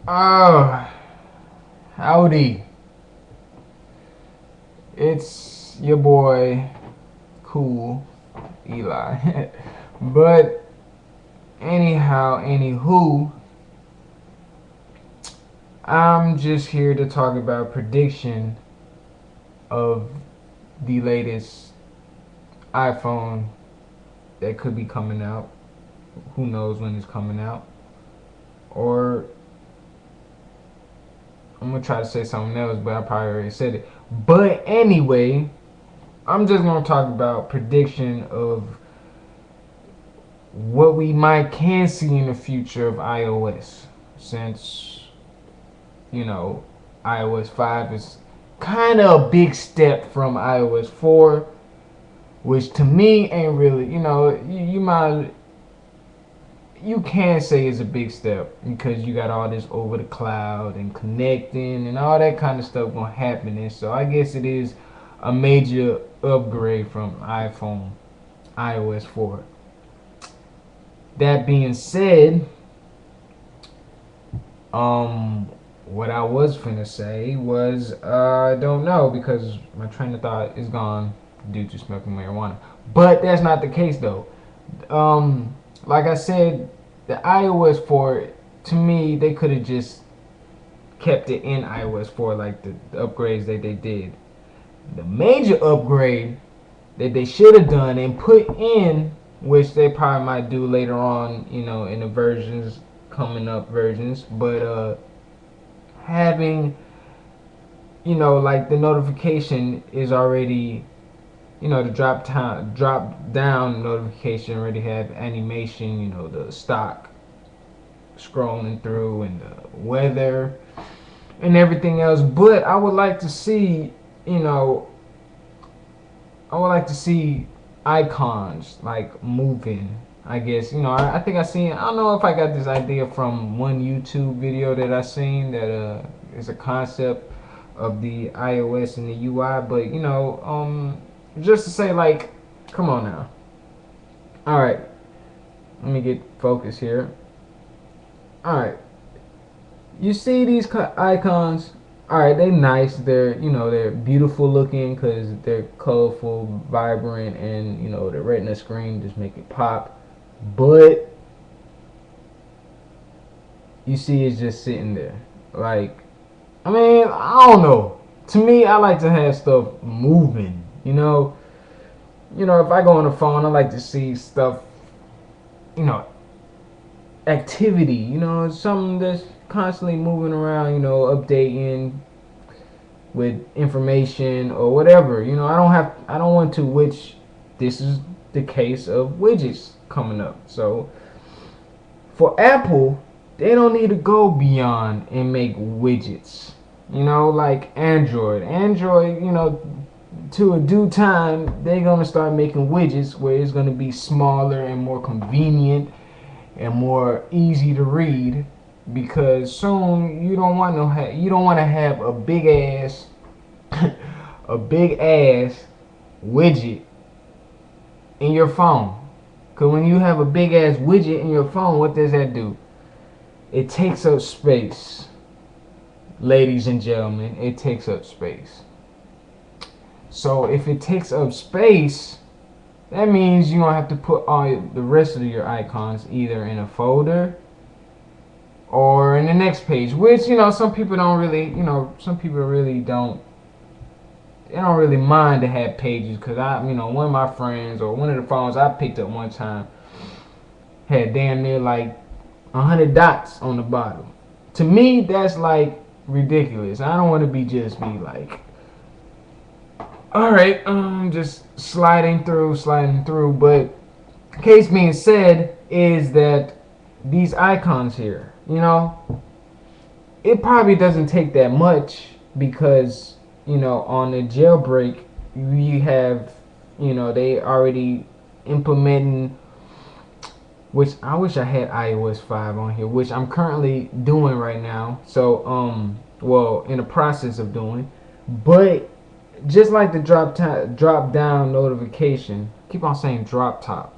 Oh, howdy. It's your boy, Cool Eli. But anywho, I'm just here to talk about prediction of the latest iPhone that could be coming out. Who knows when it's coming out? Or I'm gonna try to say something else, but I probably already said it. But anyway, I'm just gonna talk about prediction of what we might can see in the future of iOS, since you know iOS 5 is kind of a big step from iOS 4, which to me ain't really, you can say it's a big step because you got all this over the cloud and connecting and all that kind of stuff gonna happen. And so I guess it is a major upgrade from iPhone iOS 4. That being said, Um, what I was finna say was I don't know because my train of thought is gone due to smoking marijuana. But that's not the case though. Like I said, the iOS 4 to me they could have just kept it in iOS 4 like the upgrades that they did. The major upgrade that they should have done and put in, which they probably might do later on, in the versions coming up versions, but having like the notification is already the drop down notification already have animation, the stock scrolling through and the weather and everything else. But I would like to see, you know I would like to see icons like moving. I guess I think I seen. I don't know if I got this idea from one YouTube video that I seen that is a concept of the iOS and the UI. But just to say like, come on now. All right, let me get focused here. All right, you see these icons. All right, they nice. They're beautiful looking because they're colorful, vibrant, and the retina screen just make it pop. But you see, it's just sitting there. Like, I mean, I don't know. To me, I like to have stuff moving. If I go on the phone, I like to see stuff. You know, activity. Something that's constantly moving around. Updating with information or whatever. I don't want to, which this is the case of widgets coming up. So for Apple, they don't need to go beyond and make widgets. Like Android. Android, to a due time, they're gonna start making widgets where it's gonna be smaller and more convenient and more easy to read because soon you don't want to have a big ass a big ass widget in your phone. Because when you have a big ass widget in your phone, what does that do? It takes up space. Ladies and gentlemen, it takes up space. So if it takes up space, that means you're going to have to put all the rest of your icons either in a folder or in the next page, which, some people don't really, some people really don't they don't really mind to have pages because one of my friends or one of the phones I picked up one time had damn near like 100 dots on the bottom. To me, that's like ridiculous. I don't want to be just be like, all right, just sliding through. But case being said is that these icons here, it probably doesn't take that much because on the jailbreak we have they already implementing, which I wish I had iOS 5 on here, which I'm currently doing right now. So well, in the process of doing. But just like the drop down notification, keep on saying drop top,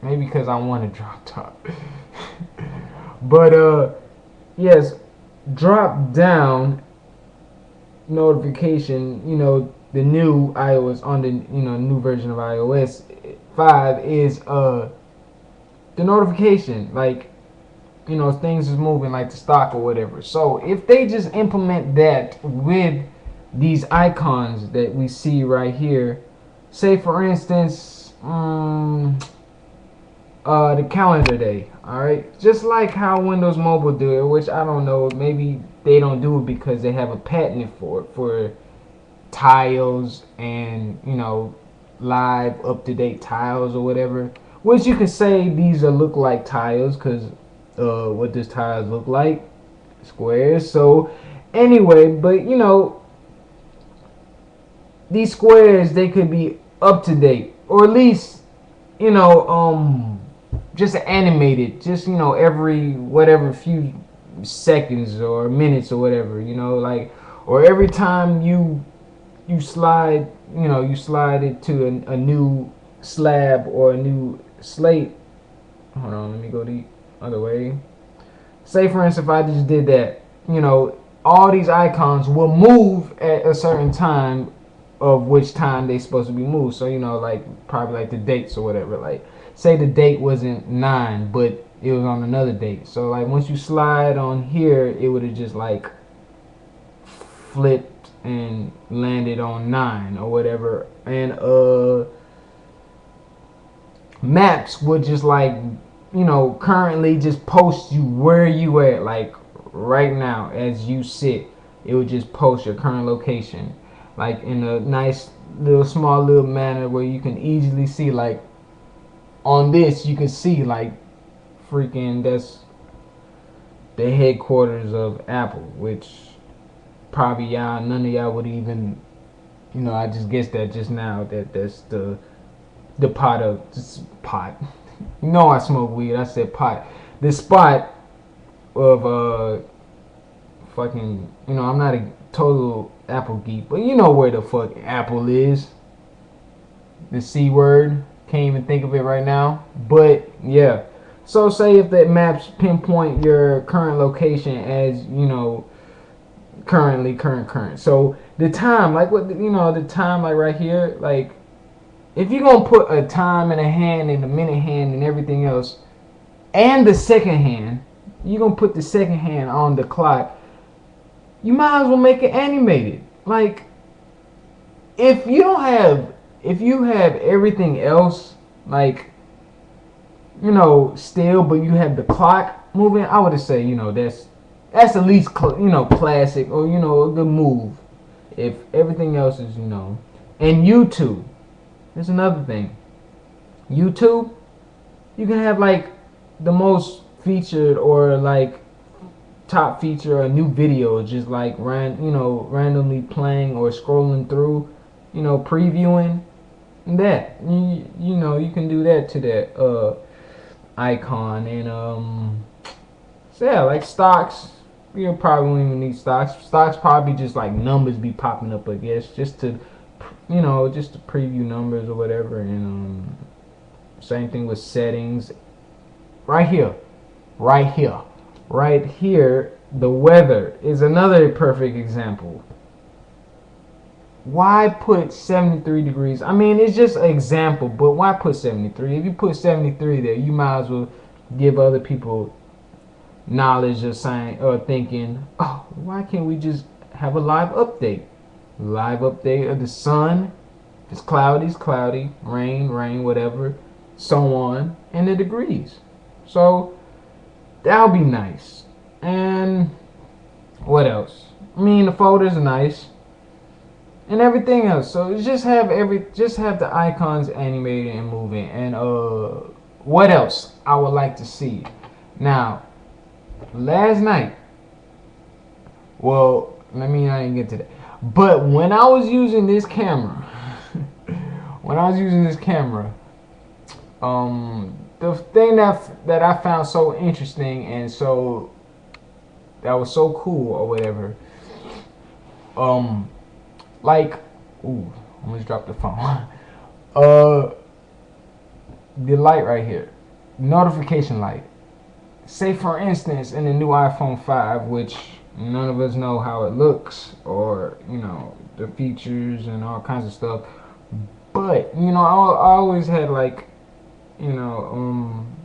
maybe because I want a drop top. But yes, drop down notification, the new iOS on the new version of iOS 5 is the notification, like things is moving like the stock or whatever. So if they just implement that with these icons that we see right here, say for instance, the calendar day, all right, just like how Windows Mobile do it, which I don't know, maybe they don't do it because they have a patent for it, for tiles and live up to date tiles or whatever, which you can say these are look like tiles because what does tiles look like? Squares. So anyway, but these squares, they could be up to date, or at least just animated, just every whatever few seconds or minutes or whatever, like, or every time you slide you slide it to a new slab or a new slate. Hold on, let me go the other way. Say for instance, if I just did that, all these icons will move at a certain time, of which time they supposed to be moved. So like probably like the dates or whatever. Like say the date wasn't 9, but it was on another date. So like once you slide on here, it would have just like flipped and landed on 9 or whatever. And maps would just like currently just post you where you at, like right now as you sit. It would just post your current location, like in a nice little small little manner where you can easily see, like on this you can see like freaking that's the headquarters of Apple, which probably none of y'all would even I just guessed that just now that that's the pot of pot. I smoke weed. I said pot. The spot of fucking I'm not a total Apple geek, but you know where the fuck Apple is. The C word. Can't even think of it right now. But yeah. So say if that maps pinpoint your current location as current. So the time, like what the time, like right here, like if you're gonna put a time and a hand and a minute hand and everything else, and the second hand, you're gonna put the second hand on the clock, you might as well make it animated. Like if you have everything else, like still, but you have the clock moving, I would say that's at least classic, or a good move. If everything else is and YouTube. There's another thing. YouTube, you can have like the most featured or like top feature a new video, just like randomly playing or scrolling through, previewing that. You can do that to that icon. And so yeah, like stocks, you probably won't even need stocks. Stocks probably just like numbers be popping up, I guess, just to just to preview numbers or whatever. And same thing with settings. Right here, the weather is another perfect example. Why put 73 degrees? I mean, it's just an example, but why put 73? If you put 73 there, you might as well give other people knowledge of saying or thinking, oh, why can't we just have a live update? Live update of the sun. If it's cloudy, rain, whatever, so on, and the degrees. So that'll be nice. And what else? I mean, the folders are nice, and everything else. So just have the icons animated and moving. And what else I would like to see? Now, last night. Well, I didn't get to that. But when I was using this camera, the thing that I found so interesting and so that was so cool or whatever, like, ooh, I almost dropped the phone. The light right here, notification light. Say for instance, in the new iPhone 5, which None of us know how it looks, or the features and all kinds of stuff. But I always had like you know um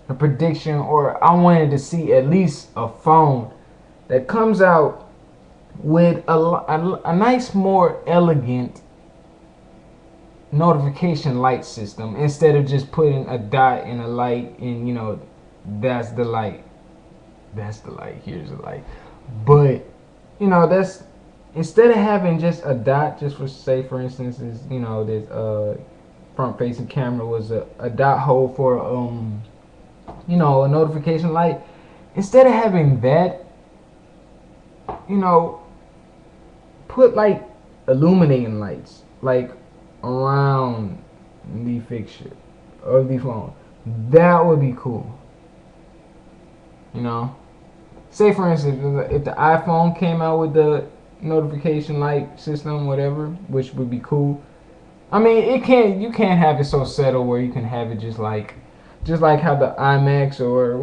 a prediction, or I wanted to see at least a phone that comes out with a nice, more elegant notification light system, instead of just putting a dot and a light and that's the light, here's the light. But that's, instead of having just a dot, just for say for instance is this front facing camera was a dot hole for a notification light. Instead of having that, you know put like illuminating lights like around the fixture of the phone. That would be cool. You know, say for instance, if the iPhone came out with the notification light system, whatever, which would be cool. I mean, you can't have it so settled where you can have it just like how the iMacs or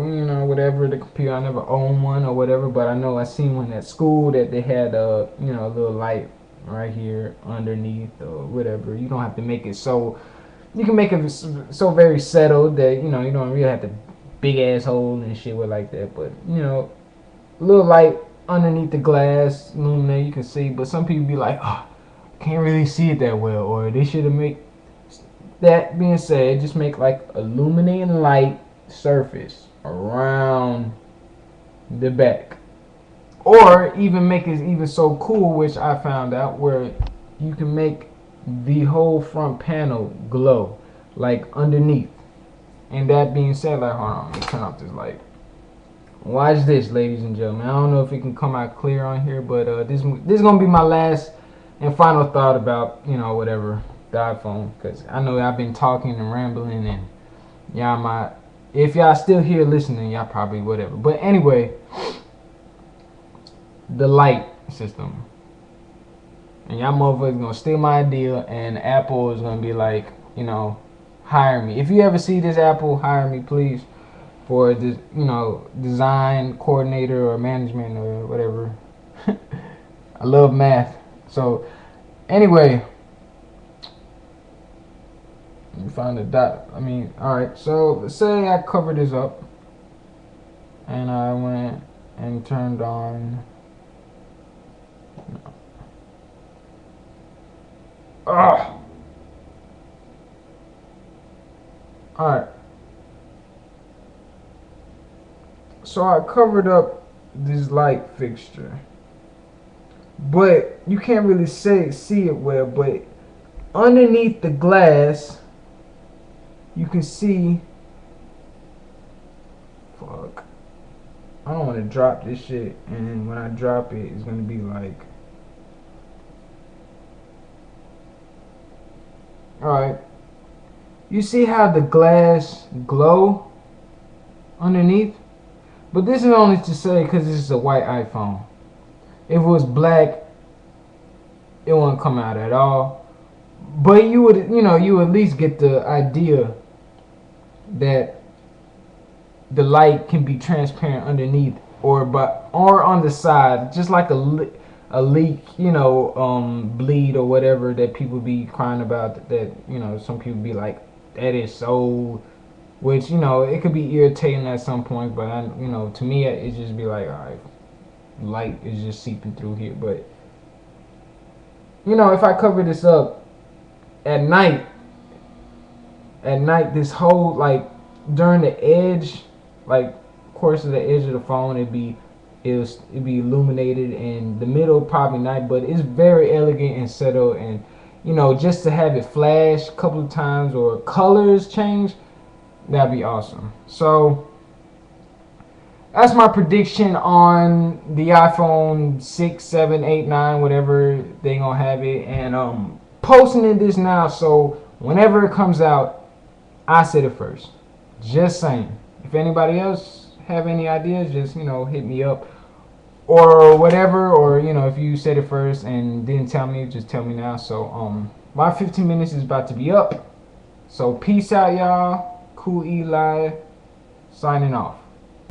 whatever the computer. I never owned one or whatever, but I know I seen one at school that they had a little light right here underneath or whatever. You don't have to make it so, you can make it so very settled that you don't really have to big ass hole and shit with like that. But a little light underneath the glass illuminate, you can see. But some people be like, oh, can't really see it that well, or they should have made. That being said, just make like illuminating light surface around the back, or even make it even so cool, which I found out, where you can make the whole front panel glow like underneath. And that being said, like, hold on, let me turn off this light. Watch this, ladies and gentlemen. I don't know if it can come out clear on here, but this is gonna be my last and final thought about whatever the iPhone, because I know I've been talking and rambling, and y'all might, if y'all still here listening, y'all probably whatever. But anyway, the light system, and y'all motherfuckers gonna steal my idea, and Apple is gonna be like, hire me. If you ever see this, Apple, hire me please for this, design coordinator or management or whatever. I love math. So anyway, you find the dot. I mean, all right. So let's say I covered this up, and I went and turned on. Ugh. All right. So I covered up this light fixture, but you can't really see it well. But underneath the glass, you can see. Fuck. I don't want to drop this shit, and when I drop it, it's gonna be like. Alright. You see how the glass glow underneath? But this is only to say because this is a white iPhone. If it was black, it wouldn't come out at all. But you would, you at least get the idea that the light can be transparent underneath, or on the side, just like a leak, bleed or whatever that people be crying about. That some people be like, that is so, which it could be irritating at some point. But to me, it just be like, all right, light is just seeping through here. But if I cover this up at night, this whole, like, during the edge, like, of course, at the edge of the phone, it'd be illuminated, and the middle probably not, but it's very elegant and settled. And just to have it flash a couple of times or colors change, that'd be awesome. So that's my prediction on the iPhone 6, 7, 8, 9, whatever they gonna have it. And posting it this now, so whenever it comes out, I said it first. Just saying. If anybody else have any ideas, just hit me up or whatever. Or if you said it first and didn't tell me, just tell me now. So my 15 minutes is about to be up. So peace out, y'all. Cool Eli signing off.